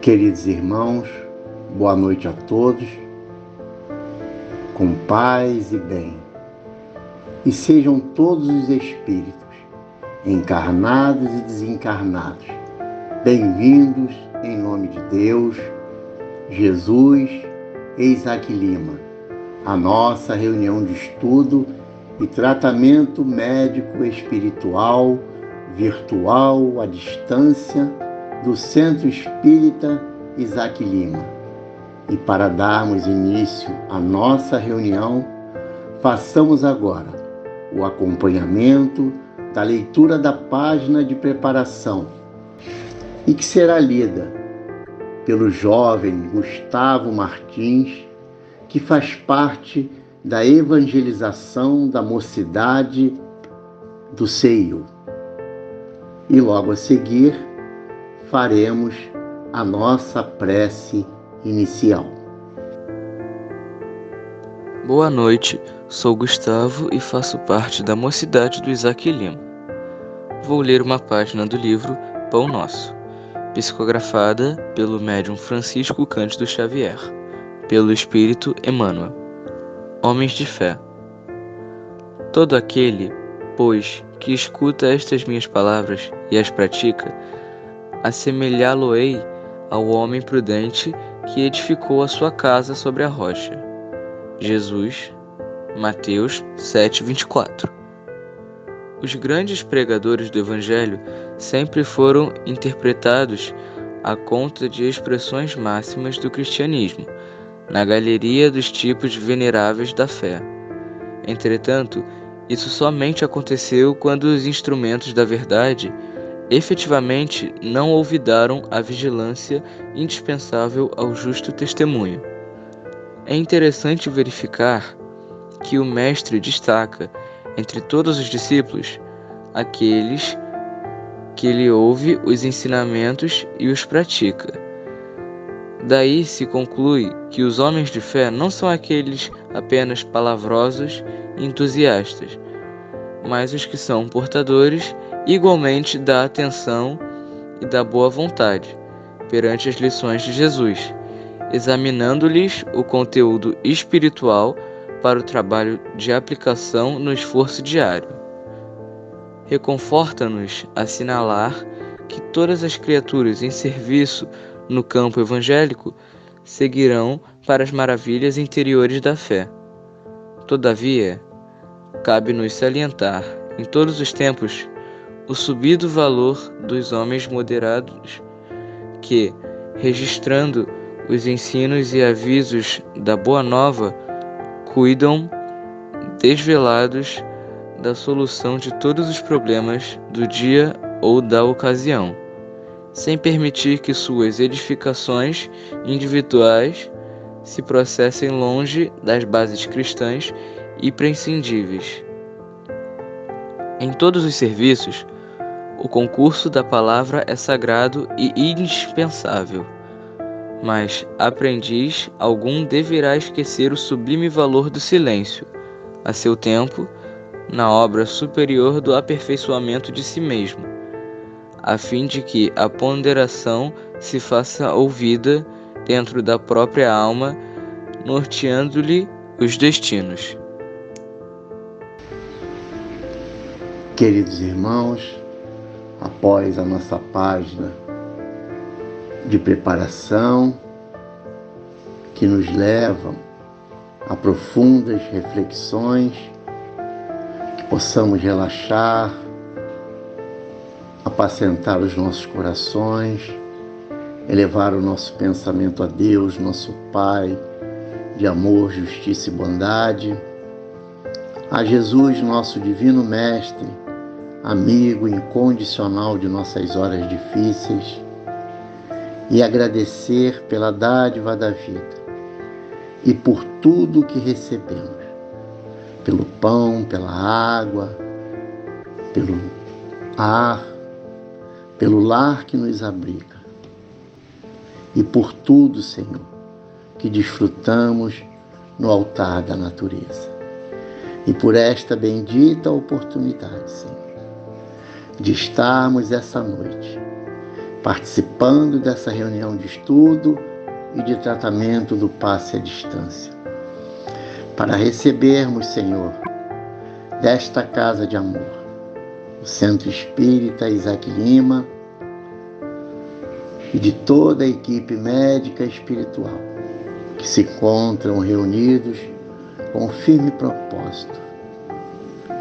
Queridos irmãos, boa noite a todos, com paz e bem. E sejam todos os espíritos, encarnados e desencarnados, bem-vindos em nome de Deus, Jesus e Isaac Lima, a nossa reunião de estudo e tratamento médico espiritual, virtual, à distância, do Centro Espírita Isaac Lima. E para darmos início à nossa reunião, façamos agora o acompanhamento da leitura da página de preparação e que será lida pelo jovem Gustavo Martins, que faz parte da evangelização da mocidade do CEIU. E logo a seguir, faremos a nossa prece inicial. Boa noite, sou Gustavo e faço parte da mocidade do Isaac Lima. Vou ler uma página do livro Pão Nosso, psicografada pelo médium Francisco Cândido Xavier, pelo Espírito Emmanuel. Homens de fé. Todo aquele, pois, que escuta estas minhas palavras e as pratica, assemelhá-lo-ei ao homem prudente que edificou a sua casa sobre a rocha. Jesus, Mateus 7:24. Os grandes pregadores do Evangelho sempre foram interpretados à conta de expressões máximas do cristianismo, na galeria dos tipos veneráveis da fé. Entretanto, isso somente aconteceu quando os instrumentos da verdade efetivamente não olvidaram a vigilância indispensável ao justo testemunho. É interessante verificar que o Mestre destaca, entre todos os discípulos, aqueles que ele ouve os ensinamentos e os pratica. Daí se conclui que os homens de fé não são aqueles apenas palavrosos e entusiastas, mas os que são portadores igualmente da atenção e da boa vontade perante as lições de Jesus, examinando-lhes o conteúdo espiritual para o trabalho de aplicação no esforço diário. Reconforta-nos assinalar que todas as criaturas em serviço no campo evangélico seguirão para as maravilhas interiores da fé. Todavia, cabe-nos salientar, em todos os tempos, o subido valor dos homens moderados que, registrando os ensinos e avisos da Boa Nova, cuidam desvelados da solução de todos os problemas do dia ou da ocasião, sem permitir que suas edificações individuais se processem longe das bases cristãs imprescindíveis. Em todos os serviços, o concurso da palavra é sagrado e indispensável, mas aprendiz algum deverá esquecer o sublime valor do silêncio, a seu tempo, na obra superior do aperfeiçoamento de si mesmo, a fim de que a ponderação se faça ouvida dentro da própria alma, norteando-lhe os destinos. Queridos irmãos, após a nossa página de preparação, que nos leva a profundas reflexões, que possamos relaxar, apacentar os nossos corações, elevar o nosso pensamento a Deus, nosso Pai, de amor, justiça e bondade, a Jesus, nosso divino Mestre, amigo incondicional de nossas horas difíceis, e agradecer pela dádiva da vida e por tudo que recebemos, pelo pão, pela água, pelo ar, pelo lar que nos abriga e por tudo, Senhor, que desfrutamos no altar da natureza. E por esta bendita oportunidade, Senhor, de estarmos essa noite participando dessa reunião de estudo e de tratamento do passe à distância, para recebermos, Senhor, desta casa de amor, o Centro Espírita Isaac Lima e de toda a equipe médica e espiritual que se encontram reunidos com o firme propósito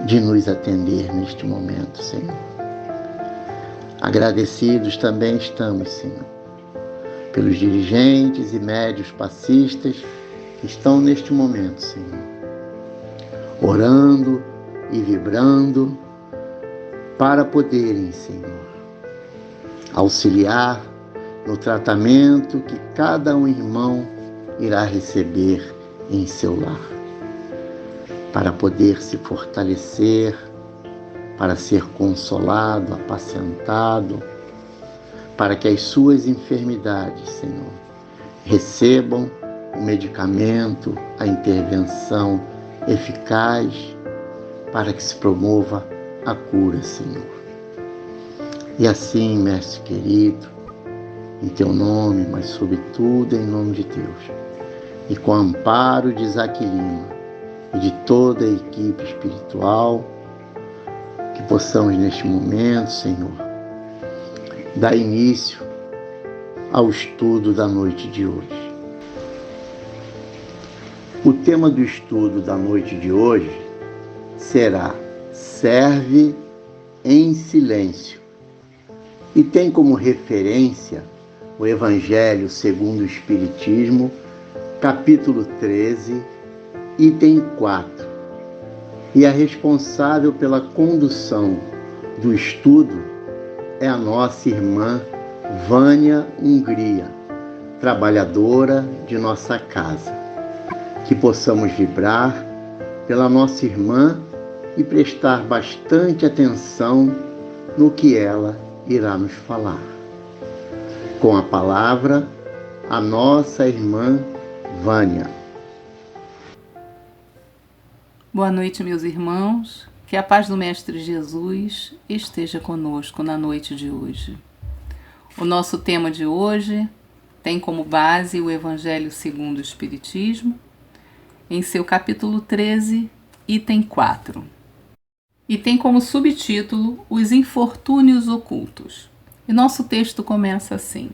de nos atender neste momento, Senhor. Agradecidos também estamos, Senhor, pelos dirigentes e médios passistas que estão neste momento, Senhor, orando e vibrando para poderem, Senhor, auxiliar no tratamento que cada um irmão irá receber em seu lar, para poder se fortalecer, para ser consolado, apacentado, para que as suas enfermidades, Senhor, recebam o medicamento, a intervenção eficaz, para que se promova a cura, Senhor. E assim, Mestre querido, em Teu nome, mas sobretudo em nome de Deus, e com o amparo de Isaac Lima e de toda a equipe espiritual, que possamos neste momento, Senhor, dar início ao estudo da noite de hoje. O tema do estudo da noite de hoje será Serve em Silêncio, e tem como referência o Evangelho segundo o Espiritismo, capítulo 13, item 4. E a responsável pela condução do estudo é a nossa irmã Vânia Hungria, trabalhadora de nossa casa. Que possamos vibrar pela nossa irmã e prestar bastante atenção no que ela irá nos falar. Com a palavra, a nossa irmã Vânia. Boa noite, meus irmãos. Que a paz do Mestre Jesus esteja conosco na noite de hoje. O nosso tema de hoje tem como base o Evangelho segundo o Espiritismo, em seu capítulo 13, item 4. E tem como subtítulo Os Infortúnios Ocultos. E nosso texto começa assim: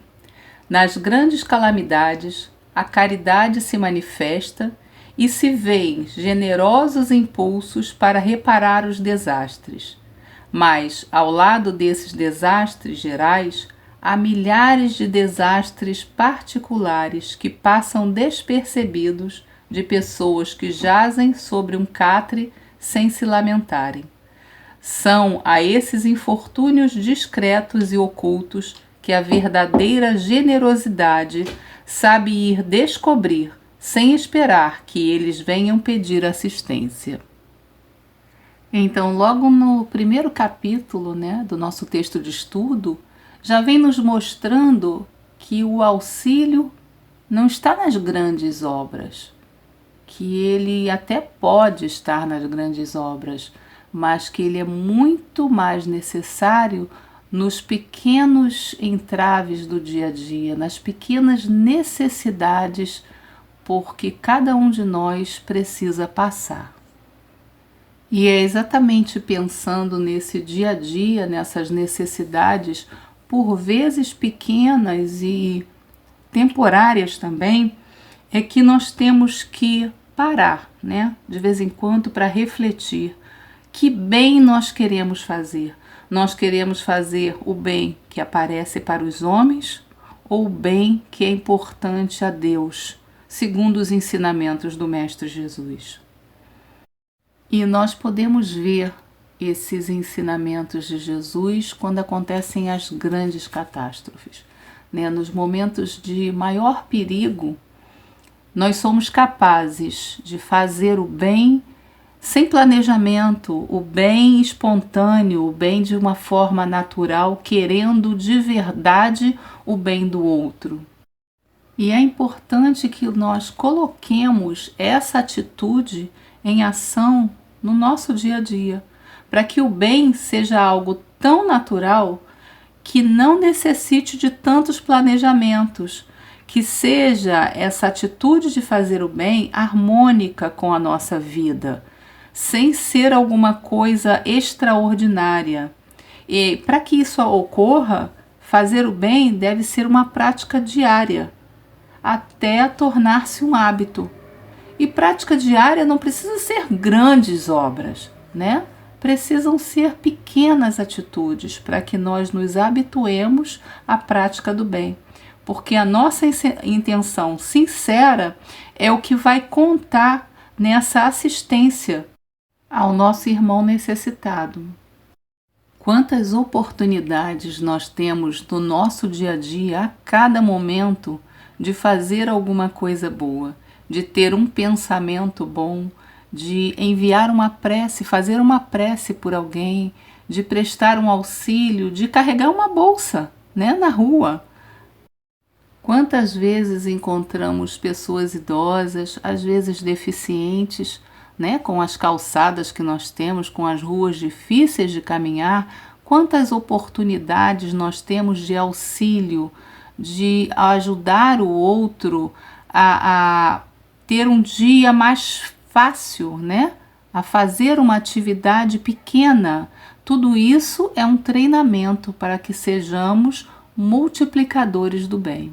Nas grandes calamidades, a caridade se manifesta e se veem generosos impulsos para reparar os desastres. Mas, ao lado desses desastres gerais, há milhares de desastres particulares que passam despercebidos de pessoas que jazem sobre um catre sem se lamentarem. São a esses infortúnios discretos e ocultos que a verdadeira generosidade sabe ir descobrir, sem esperar que eles venham pedir assistência. Então, logo no primeiro capítulo, do nosso texto de estudo, já vem nos mostrando que o auxílio não está nas grandes obras, que ele até pode estar nas grandes obras, mas que ele é muito mais necessário nos pequenos entraves do dia a dia, nas pequenas necessidades porque cada um de nós precisa passar. E é exatamente pensando nesse dia a dia, nessas necessidades, por vezes pequenas e temporárias também, é que nós temos que parar, de vez em quando, para refletir que bem nós queremos fazer. Nós queremos fazer o bem que aparece para os homens ou o bem que é importante a Deus, segundo os ensinamentos do Mestre Jesus. E nós podemos ver esses ensinamentos de Jesus quando acontecem as grandes catástrofes. Nos momentos de maior perigo, nós somos capazes de fazer o bem sem planejamento, o bem espontâneo, o bem de uma forma natural, querendo de verdade o bem do outro. E é importante que nós coloquemos essa atitude em ação no nosso dia a dia, para que o bem seja algo tão natural que não necessite de tantos planejamentos, que seja essa atitude de fazer o bem harmônica com a nossa vida, sem ser alguma coisa extraordinária. E para que isso ocorra, fazer o bem deve ser uma prática diária, até tornar-se um hábito. E prática diária não precisa ser grandes obras, né? Precisam ser pequenas atitudes para que nós nos habituemos à prática do bem. Porque a nossa intenção sincera é o que vai contar nessa assistência ao nosso irmão necessitado. Quantas oportunidades nós temos no nosso dia a dia, a cada momento, de fazer alguma coisa boa, de ter um pensamento bom, de enviar uma prece, fazer uma prece por alguém, de prestar um auxílio, de carregar uma bolsa, né, na rua. Quantas vezes encontramos pessoas idosas, às vezes deficientes, né, com as calçadas que nós temos, com as ruas difíceis de caminhar, quantas oportunidades nós temos de auxílio, de ajudar o outro a ter um dia mais fácil, né, a fazer uma atividade pequena. Tudo isso é um treinamento para que sejamos multiplicadores do bem.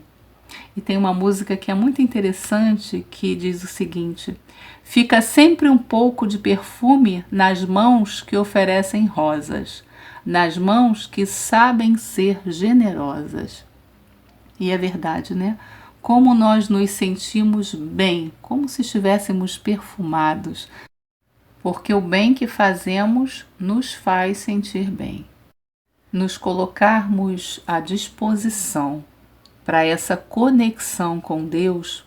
E tem uma música que é muito interessante que diz o seguinte: fica sempre um pouco de perfume nas mãos que oferecem rosas, nas mãos que sabem ser generosas. E é verdade, né? Como nós nos sentimos bem, como se estivéssemos perfumados, porque o bem que fazemos nos faz sentir bem. Nos colocarmos à disposição para essa conexão com Deus,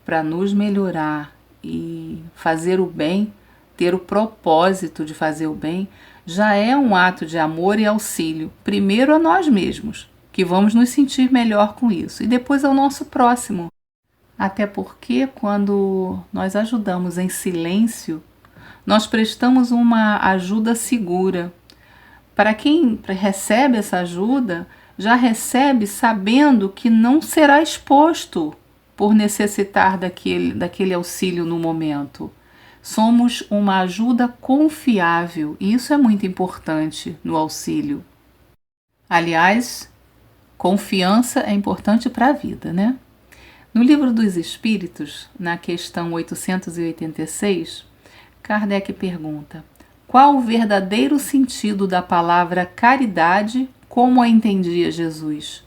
para nos melhorar e fazer o bem, ter o propósito de fazer o bem, já é um ato de amor e auxílio, primeiro a nós mesmos, que vamos nos sentir melhor com isso, e depois ao nosso próximo. Até porque quando nós ajudamos em silêncio, nós prestamos uma ajuda segura. Para quem recebe essa ajuda, já recebe sabendo que não será exposto por necessitar daquele auxílio no momento. Somos uma ajuda confiável e isso é muito importante no auxílio. Aliás, confiança é importante para a vida, né? No Livro dos Espíritos, na questão 886, Kardec pergunta: qual o verdadeiro sentido da palavra caridade, como a entendia Jesus?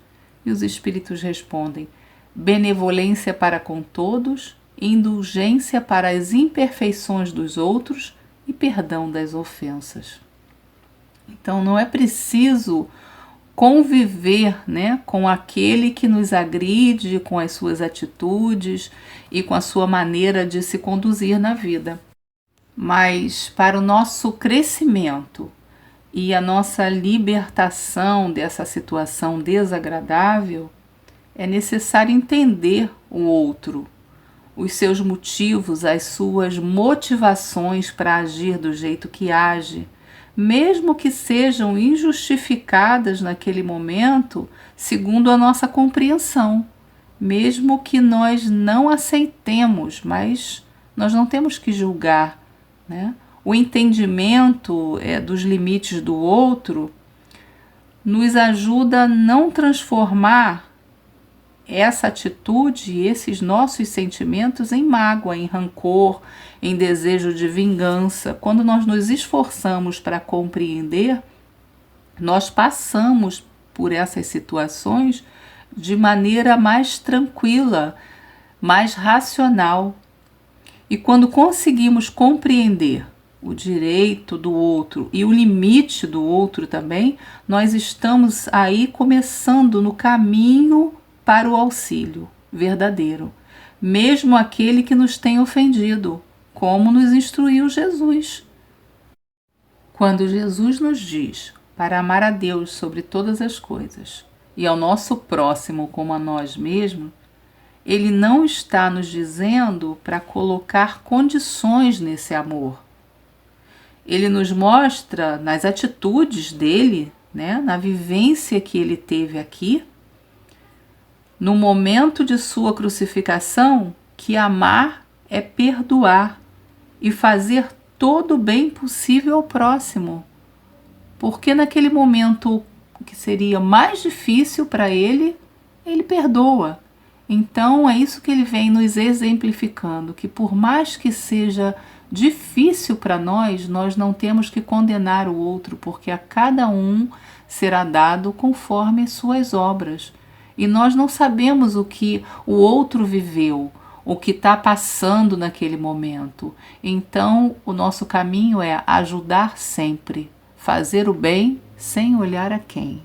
E os Espíritos respondem: benevolência para com todos, indulgência para as imperfeições dos outros e perdão das ofensas. Então não é preciso conviver, né, com aquele que nos agride com as suas atitudes e com a sua maneira de se conduzir na vida. Mas para o nosso crescimento e a nossa libertação dessa situação desagradável, é necessário entender o outro, os seus motivos, as suas motivações para agir do jeito que age, mesmo que sejam injustificadas naquele momento, segundo a nossa compreensão, mesmo que nós não aceitemos, mas nós não temos que julgar, né? O entendimento dos limites do outro nos ajuda a não transformar essa atitude e esses nossos sentimentos em mágoa, em rancor, em desejo de vingança. Quando nós nos esforçamos para compreender, nós passamos por essas situações de maneira mais tranquila, mais racional. E quando conseguimos compreender o direito do outro e o limite do outro também, nós estamos aí começando no caminho para o auxílio verdadeiro, mesmo aquele que nos tem ofendido, como nos instruiu Jesus. Quando Jesus nos diz para amar a Deus sobre todas as coisas e ao nosso próximo como a nós mesmos, Ele não está nos dizendo para colocar condições nesse amor. Ele nos mostra nas atitudes dele, né, na vivência que ele teve aqui, no momento de sua crucificação, que amar é perdoar e fazer todo o bem possível ao próximo. Porque naquele momento que seria mais difícil para ele, ele perdoa. Então é isso que ele vem nos exemplificando, que por mais que seja difícil para nós, nós não temos que condenar o outro, porque a cada um será dado conforme suas obras. E nós não sabemos o que o outro viveu, o que está passando naquele momento. Então, o nosso caminho é ajudar sempre, fazer o bem sem olhar a quem.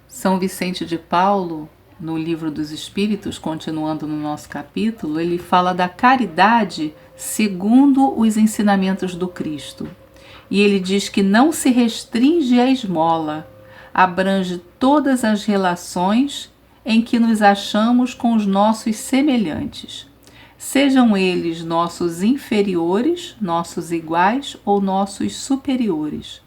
São Vicente de Paulo, no Livro dos Espíritos, continuando no nosso capítulo, ele fala da caridade segundo os ensinamentos do Cristo. E ele diz que não se restringe à esmola, abrange todas as relações em que nos achamos com os nossos semelhantes, sejam eles nossos inferiores, nossos iguais ou nossos superiores.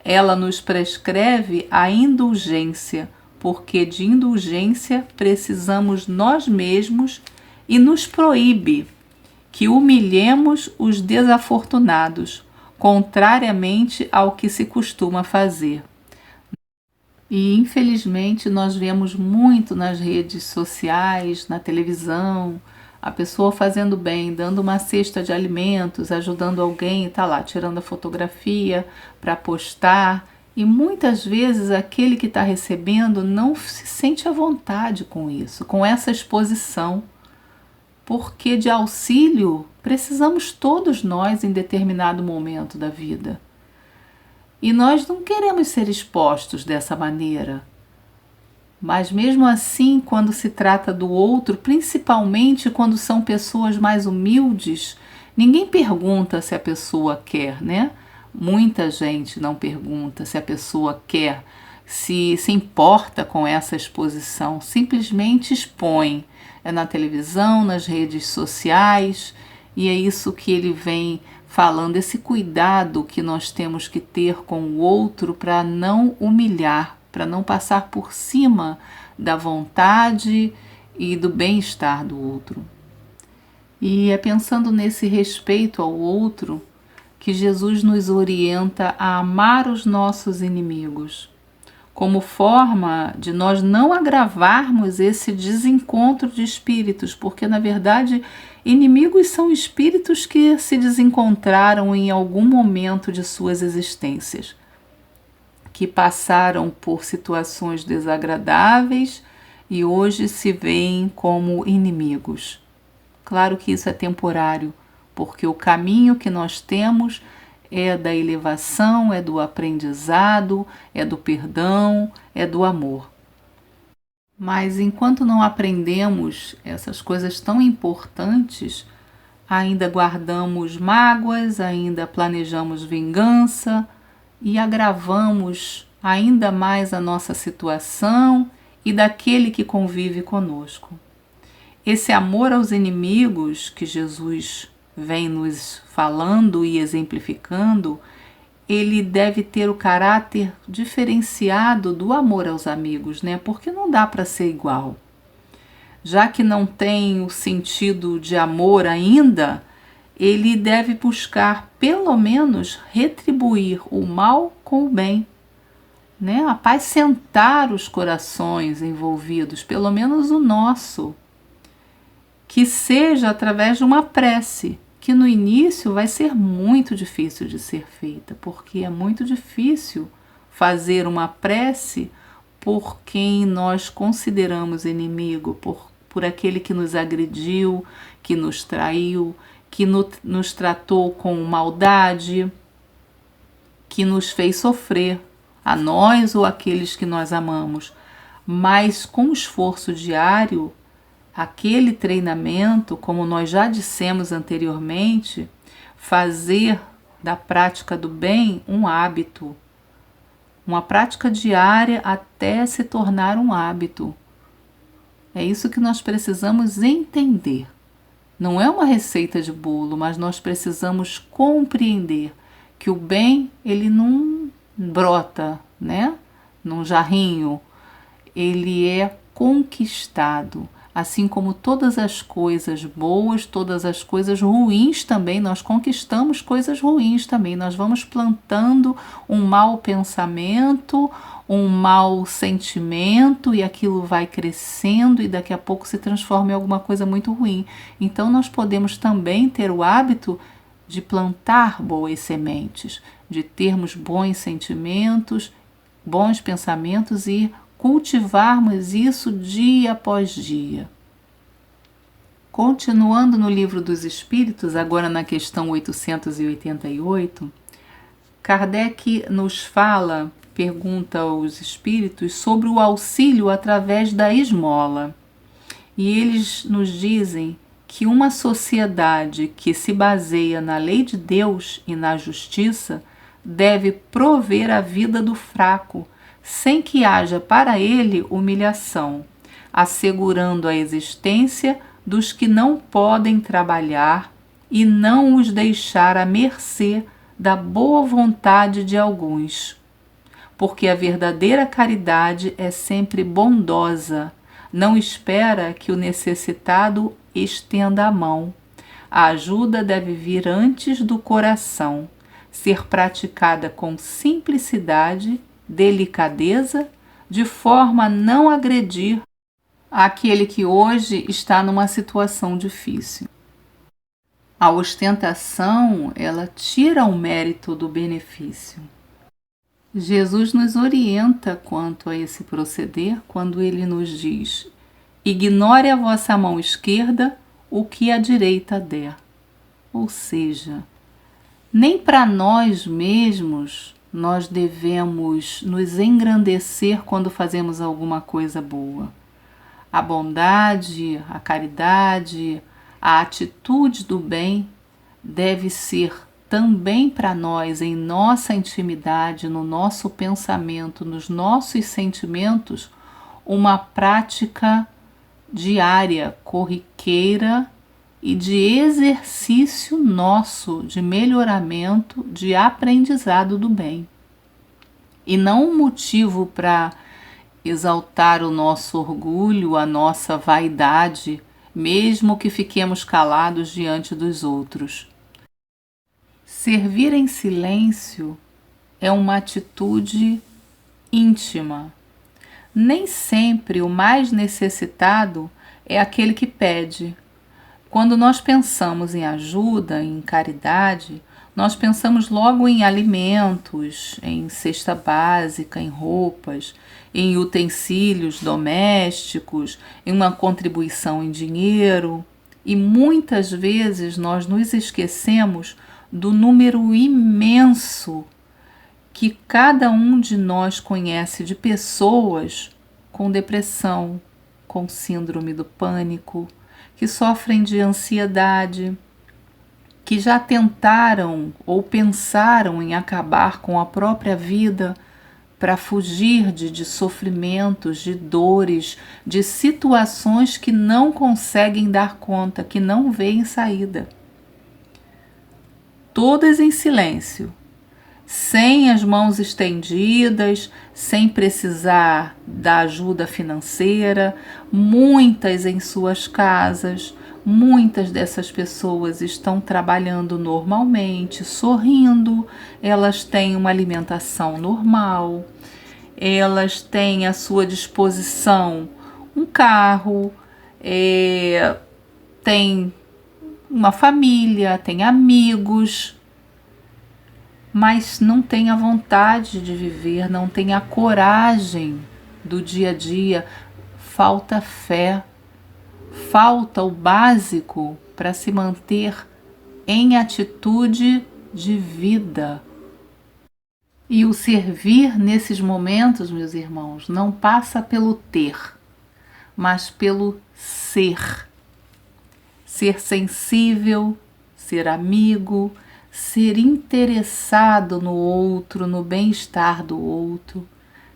Ela nos prescreve a indulgência, porque de indulgência precisamos nós mesmos, e nos proíbe que humilhemos os desafortunados, contrariamente ao que se costuma fazer. E infelizmente nós vemos muito nas redes sociais, na televisão, a pessoa fazendo bem, dando uma cesta de alimentos, ajudando alguém, está lá tirando a fotografia para postar. E muitas vezes aquele que está recebendo não se sente à vontade com isso, com essa exposição. Porque de auxílio precisamos todos nós em determinado momento da vida. E nós não queremos ser expostos dessa maneira. Mas mesmo assim, quando se trata do outro, principalmente quando são pessoas mais humildes, ninguém pergunta se a pessoa quer, né? Muita gente não pergunta se a pessoa quer, se importa com essa exposição, simplesmente expõe. É na televisão, nas redes sociais, e é isso que ele vem falando, esse cuidado que nós temos que ter com o outro para não humilhar, para não passar por cima da vontade e do bem-estar do outro. E é pensando nesse respeito ao outro que Jesus nos orienta a amar os nossos inimigos, como forma de nós não agravarmos esse desencontro de espíritos, porque na verdade inimigos são espíritos que se desencontraram em algum momento de suas existências, que passaram por situações desagradáveis e hoje se veem como inimigos. Claro que isso é temporário, porque o caminho que nós temos é da elevação, é do aprendizado, é do perdão, é do amor. Mas enquanto não aprendemos essas coisas tão importantes, ainda guardamos mágoas, ainda planejamos vingança e agravamos ainda mais a nossa situação e daquele que convive conosco. Esse amor aos inimigos que Jesus vem nos falando e exemplificando, ele deve ter o caráter diferenciado do amor aos amigos, né? Porque não dá para ser igual. Já que não tem o sentido de amor ainda, ele deve buscar, pelo menos, retribuir o mal com o bem, né? Apacentar os corações envolvidos, pelo menos o nosso, que seja através de uma prece, que no início vai ser muito difícil de ser feita, porque é muito difícil fazer uma prece por quem nós consideramos inimigo, por aquele que nos agrediu, que nos traiu, que nos tratou com maldade, que nos fez sofrer, a nós ou aqueles que nós amamos. Mas com esforço diário, aquele treinamento, como nós já dissemos anteriormente, fazer da prática do bem um hábito, uma prática diária até se tornar um hábito. É isso que nós precisamos entender. Não é uma receita de bolo, mas nós precisamos compreender que o bem, ele não brota né, num jarrinho, ele é conquistado. Assim como todas as coisas boas, todas as coisas ruins também, nós conquistamos coisas ruins também. Nós vamos plantando um mau pensamento, um mau sentimento, e aquilo vai crescendo e daqui a pouco se transforma em alguma coisa muito ruim. Então nós podemos também ter o hábito de plantar boas sementes, de termos bons sentimentos, bons pensamentos e cultivarmos isso dia após dia. Continuando no Livro dos Espíritos, agora na questão 888, Kardec nos fala, pergunta aos espíritos sobre o auxílio através da esmola. E eles nos dizem que uma sociedade que se baseia na lei de Deus e na justiça deve prover a vida do fraco, sem que haja para ele humilhação, assegurando a existência dos que não podem trabalhar e não os deixar à mercê da boa vontade de alguns. Porque a verdadeira caridade é sempre bondosa, não espera que o necessitado estenda a mão. A ajuda deve vir antes do coração, ser praticada com simplicidade, delicadeza, de forma a não agredir aquele que hoje está numa situação difícil. A ostentação, ela tira o mérito do benefício. Jesus nos orienta quanto a esse proceder quando ele nos diz: ignore a vossa mão esquerda o que a direita der. Ou seja, nem para nós mesmos nós devemos nos engrandecer quando fazemos alguma coisa boa. A bondade, a caridade, a atitude do bem deve ser também para nós, em nossa intimidade, no nosso pensamento, nos nossos sentimentos, uma prática diária, corriqueira e de exercício nosso, de melhoramento, de aprendizado do bem. E não um motivo para exaltar o nosso orgulho, a nossa vaidade, mesmo que fiquemos calados diante dos outros. Servir em silêncio é uma atitude íntima. Nem sempre o mais necessitado é aquele que pede. Quando nós pensamos em ajuda, em caridade, nós pensamos logo em alimentos, em cesta básica, em roupas, em utensílios domésticos, em uma contribuição em dinheiro. E muitas vezes nós nos esquecemos do número imenso que cada um de nós conhece de pessoas com depressão, com síndrome do pânico, que sofrem de ansiedade, que já tentaram ou pensaram em acabar com a própria vida para fugir de sofrimentos, de dores, de situações que não conseguem dar conta, que não veem saída. Todas em silêncio, sem as mãos estendidas, sem precisar da ajuda financeira, muitas em suas casas. Muitas dessas pessoas estão trabalhando normalmente, sorrindo, elas têm uma alimentação normal, elas têm à sua disposição um carro, têm uma família, têm amigos, mas não têm a vontade de viver, não têm a coragem do dia a dia, falta fé. Falta o básico para se manter em atitude de vida. E o servir nesses momentos, meus irmãos, não passa pelo ter, mas pelo ser. Ser sensível, ser amigo, ser interessado no outro, no bem-estar do outro,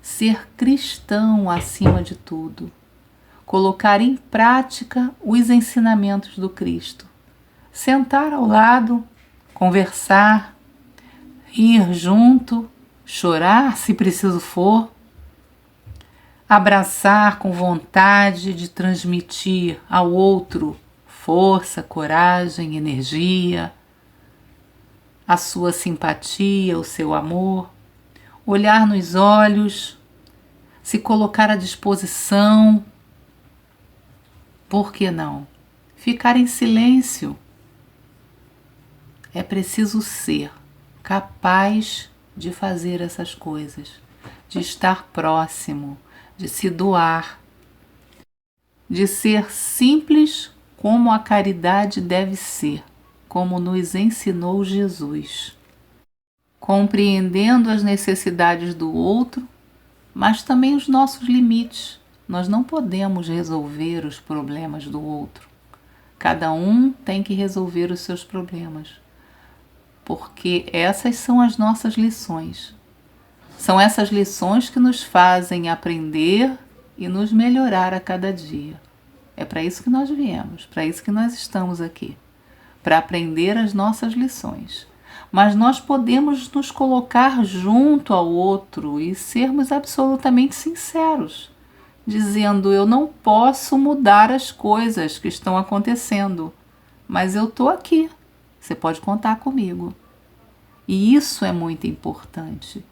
ser cristão acima de tudo. Colocar em prática os ensinamentos do Cristo. Sentar ao lado, conversar, rir junto, chorar se preciso for, abraçar com vontade de transmitir ao outro força, coragem, energia, a sua simpatia, o seu amor, olhar nos olhos, se colocar à disposição. Por que não? Ficar em silêncio. É preciso ser capaz de fazer essas coisas, de estar próximo, de se doar, de ser simples como a caridade deve ser, como nos ensinou Jesus, compreendendo as necessidades do outro, mas também os nossos limites. Nós não podemos resolver os problemas do outro. Cada um tem que resolver os seus problemas, porque essas são as nossas lições. São essas lições que nos fazem aprender e nos melhorar a cada dia. É para isso que nós viemos, para isso que nós estamos aqui, para aprender as nossas lições. Mas nós podemos nos colocar junto ao outro e sermos absolutamente sinceros, dizendo: eu não posso mudar as coisas que estão acontecendo, mas eu estou aqui, você pode contar comigo. E isso é muito importante.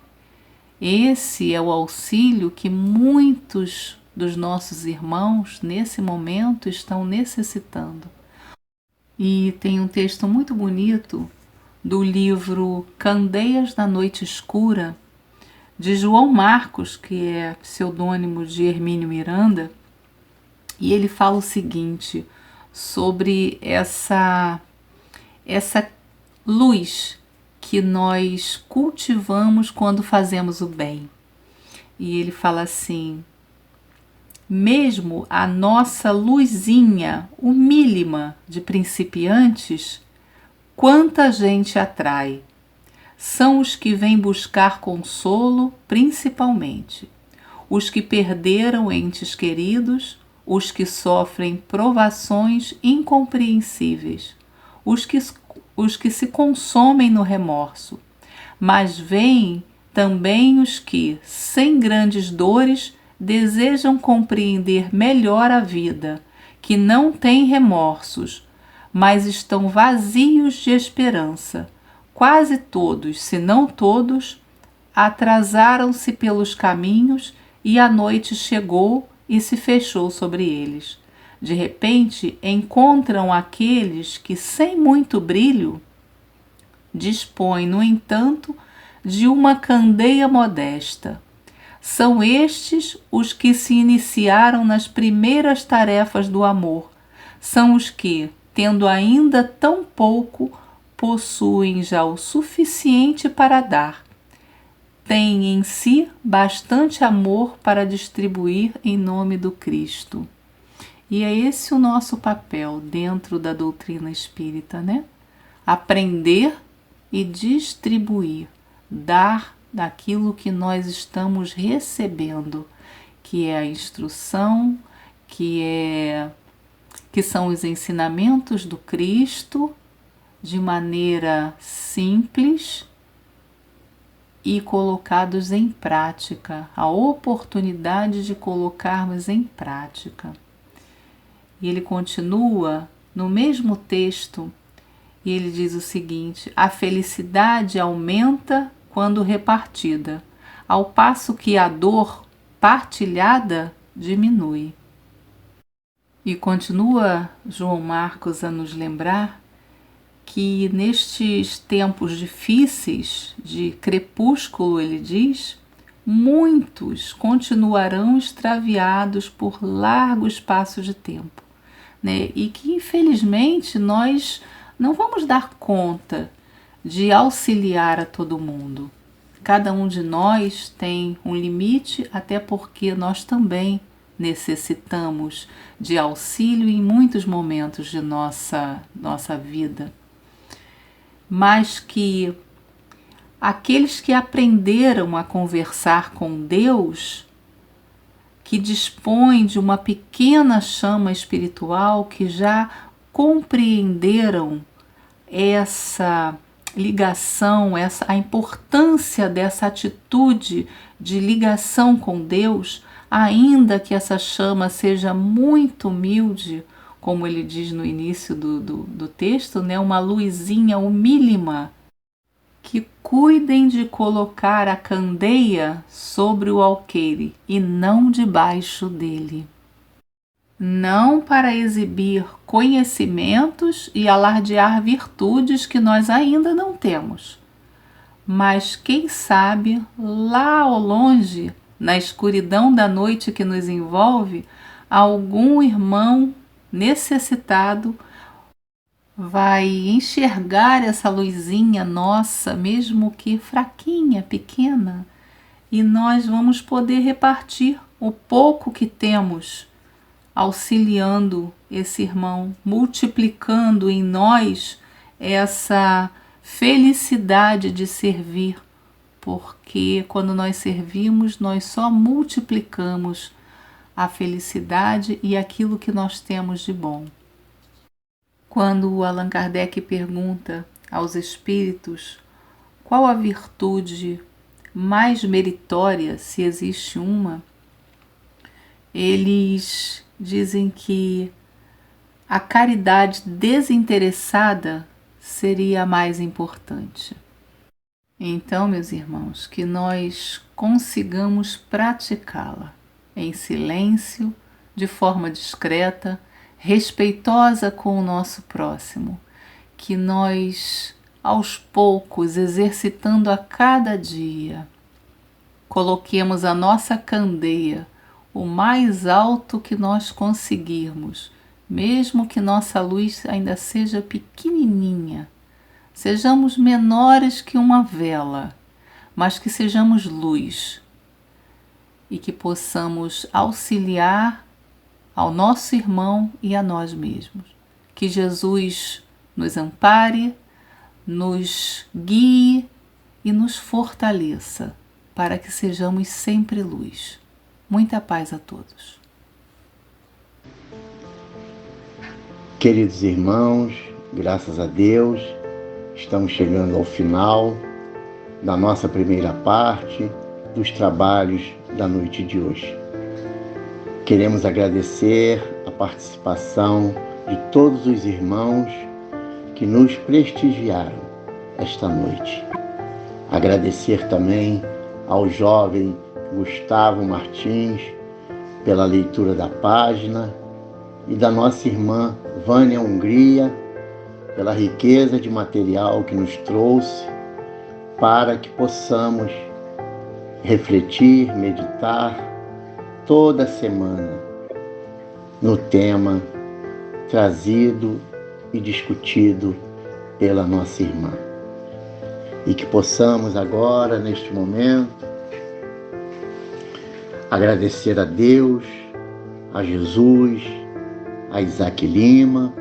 Esse é o auxílio que muitos dos nossos irmãos nesse momento estão necessitando. E tem um texto muito bonito do livro Candeias da Noite Escura, de João Marcos, que é pseudônimo de Hermínio Miranda, e ele fala o seguinte sobre essa luz que nós cultivamos quando fazemos o bem. E ele fala assim: mesmo a nossa luzinha humílima de principiantes, quanta gente atrai. São os que vêm buscar consolo, principalmente, os que perderam entes queridos, os que sofrem provações incompreensíveis, os que se consomem no remorso, mas vêm também os que, sem grandes dores, desejam compreender melhor a vida, que não têm remorsos, mas estão vazios de esperança. Quase todos, se não todos, atrasaram-se pelos caminhos e a noite chegou e se fechou sobre eles. De repente, encontram aqueles que, sem muito brilho, dispõem, no entanto, de uma candeia modesta. São estes os que se iniciaram nas primeiras tarefas do amor. São os que, tendo ainda tão pouco, possuem já o suficiente para dar. Têm em si bastante amor para distribuir em nome do Cristo. E é esse o nosso papel dentro da doutrina espírita, né? Aprender e distribuir, dar daquilo que nós estamos recebendo, que é a instrução, que são os ensinamentos do Cristo, de maneira simples e colocados em prática, a oportunidade de colocarmos em prática. E ele continua no mesmo texto e ele diz o seguinte: a felicidade aumenta quando repartida, ao passo que a dor partilhada diminui. E continua João Marcos a nos lembrar que nestes tempos difíceis de crepúsculo, ele diz, muitos continuarão extraviados por largo espaço de tempo, né? E que infelizmente nós não vamos dar conta de auxiliar a todo mundo. Cada um de nós tem um limite, até porque nós também necessitamos de auxílio em muitos momentos de nossa vida. Mas que aqueles que aprenderam a conversar com Deus, que dispõem de uma pequena chama espiritual, que já compreenderam ligação, a importância dessa atitude de ligação com Deus, ainda que essa chama seja muito humilde, como ele diz no início do texto, né? Uma luzinha humílima, que cuidem de colocar a candeia sobre o alqueire e não debaixo dele. Não para exibir conhecimentos e alardear virtudes que nós ainda não temos, mas quem sabe lá ao longe, na escuridão da noite que nos envolve, algum irmão necessitado vai enxergar essa luzinha nossa, mesmo que fraquinha, pequena, e nós vamos poder repartir o pouco que temos, auxiliando esse irmão, multiplicando em nós essa felicidade de servir, porque quando nós servimos, nós só multiplicamos a felicidade e aquilo que nós temos de bom. Quando Allan Kardec pergunta aos espíritos qual a virtude mais meritória, se existe uma, eles dizem que a caridade desinteressada seria a mais importante. Então, meus irmãos, que nós consigamos praticá-la em silêncio, de forma discreta, respeitosa com o nosso próximo, que nós, aos poucos, exercitando a cada dia, coloquemos a nossa candeia o mais alto que nós conseguirmos, mesmo que nossa luz ainda seja pequenininha. Sejamos menores que uma vela, mas que sejamos luz e que possamos auxiliar ao nosso irmão e a nós mesmos. Que Jesus nos ampare, nos guie e nos fortaleça para que sejamos sempre luz. Muita paz a todos. Queridos irmãos, graças a Deus, estamos chegando ao final da nossa primeira parte dos trabalhos da noite de hoje. Queremos agradecer a participação de todos os irmãos que nos prestigiaram esta noite. Agradecer também ao jovem Gustavo Martins pela leitura da página e da nossa irmã Vânia Hungria pela riqueza de material que nos trouxe para que possamos refletir, meditar toda semana no tema trazido e discutido pela nossa irmã. E que possamos agora, neste momento, agradecer a Deus, a Jesus, a Isaac Lima,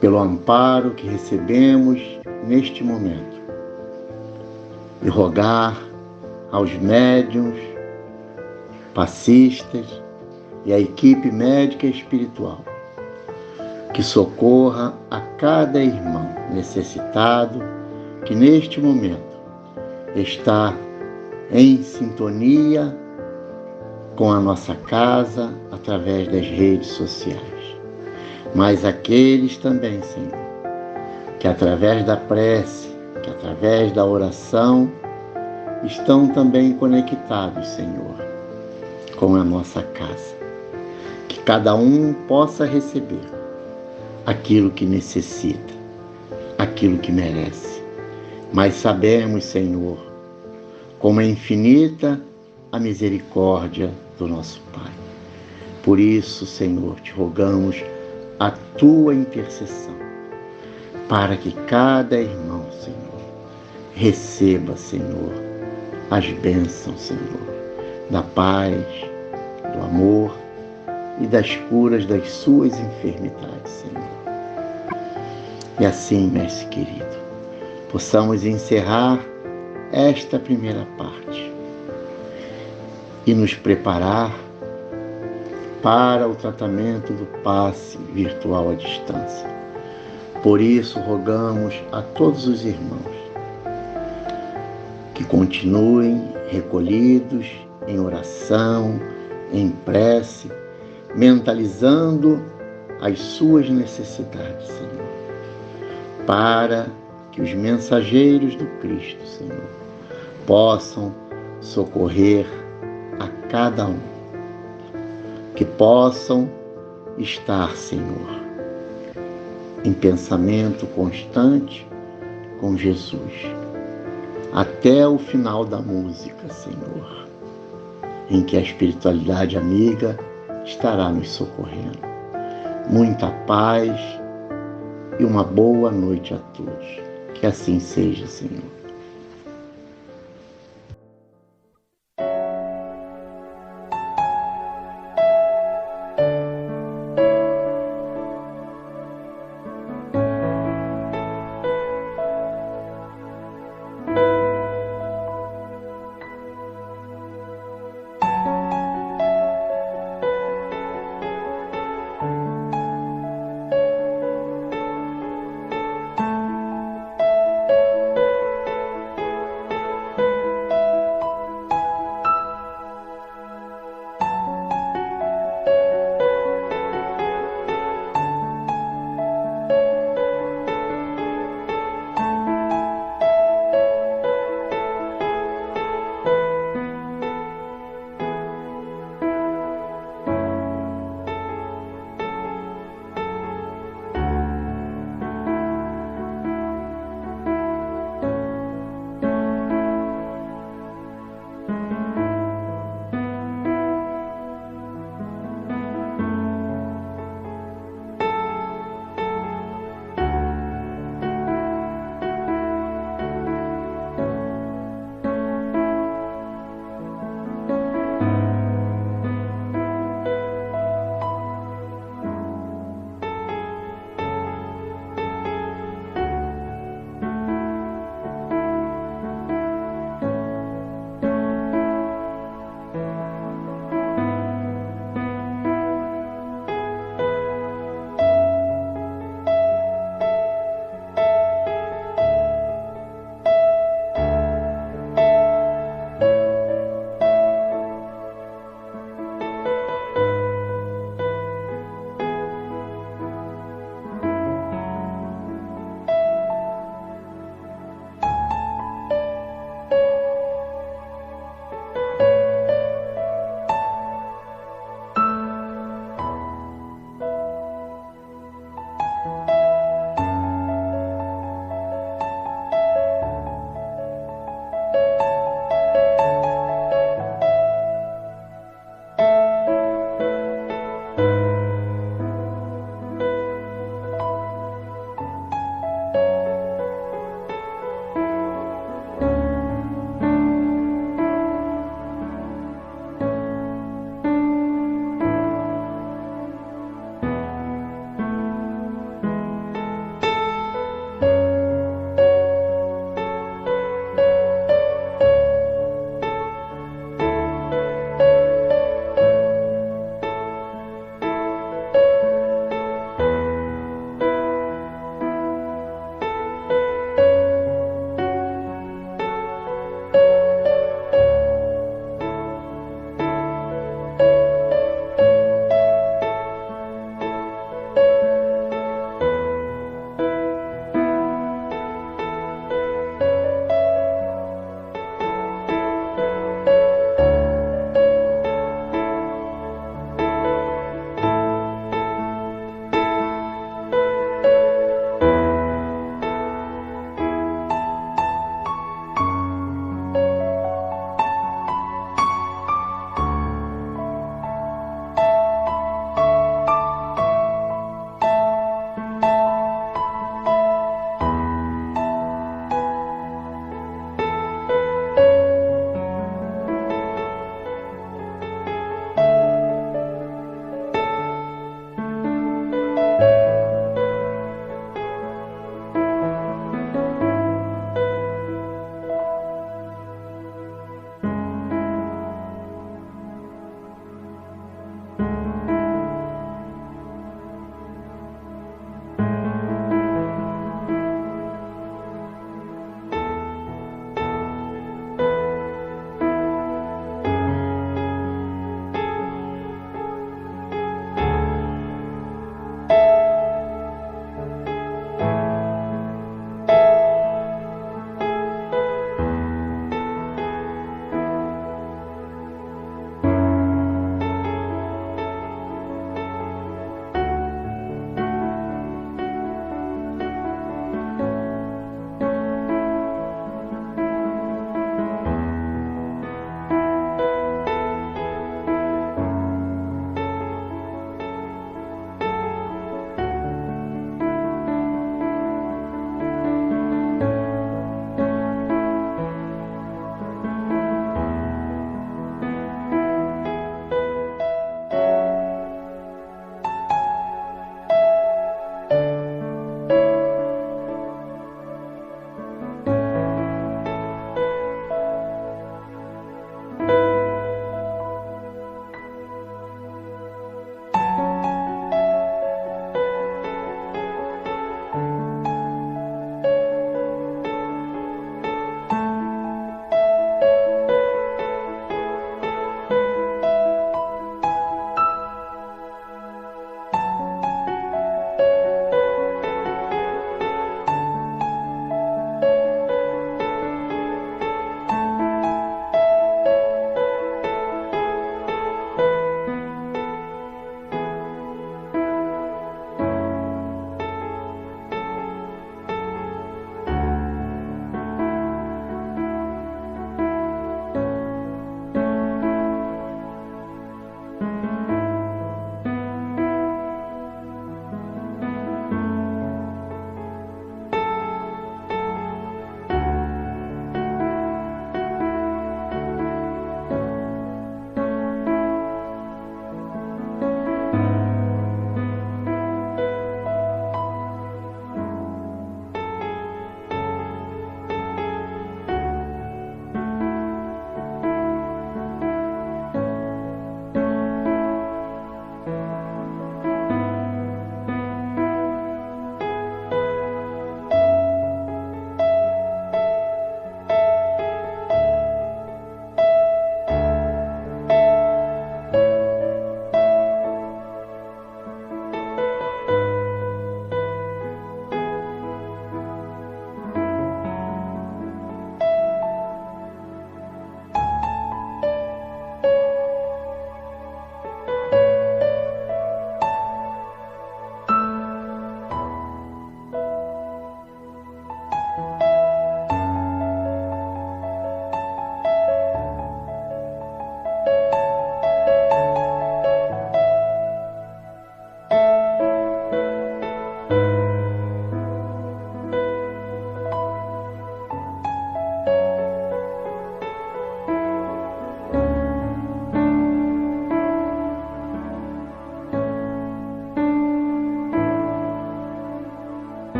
pelo amparo que recebemos neste momento. E rogar aos médiuns, passistas e à equipe médica e espiritual que socorra a cada irmão necessitado que neste momento está em sintonia com a nossa casa através das redes sociais. Mas aqueles também, Senhor, que através da prece, que através da oração, estão também conectados, Senhor, com a nossa casa. Que cada um possa receber aquilo que necessita, aquilo que merece. Mas sabemos, Senhor, como é infinita a misericórdia do nosso Pai. Por isso, Senhor, te rogamos a tua intercessão, para que cada irmão, Senhor, receba, Senhor, as bênçãos, Senhor, da paz, do amor e das curas das suas enfermidades, Senhor. E assim, Mestre querido, possamos encerrar esta primeira parte e nos preparar para o tratamento do passe virtual à distância, Por isso, rogamos a todos os irmãos que continuem recolhidos em oração, em prece, mentalizando as suas necessidades, Senhor, para que os mensageiros do Cristo, Senhor, possam socorrer a cada um, que possam estar, Senhor, em pensamento constante com Jesus, até o final da música, Senhor, em que a espiritualidade amiga estará nos socorrendo. Muita paz e uma boa noite a todos. Que assim seja, Senhor.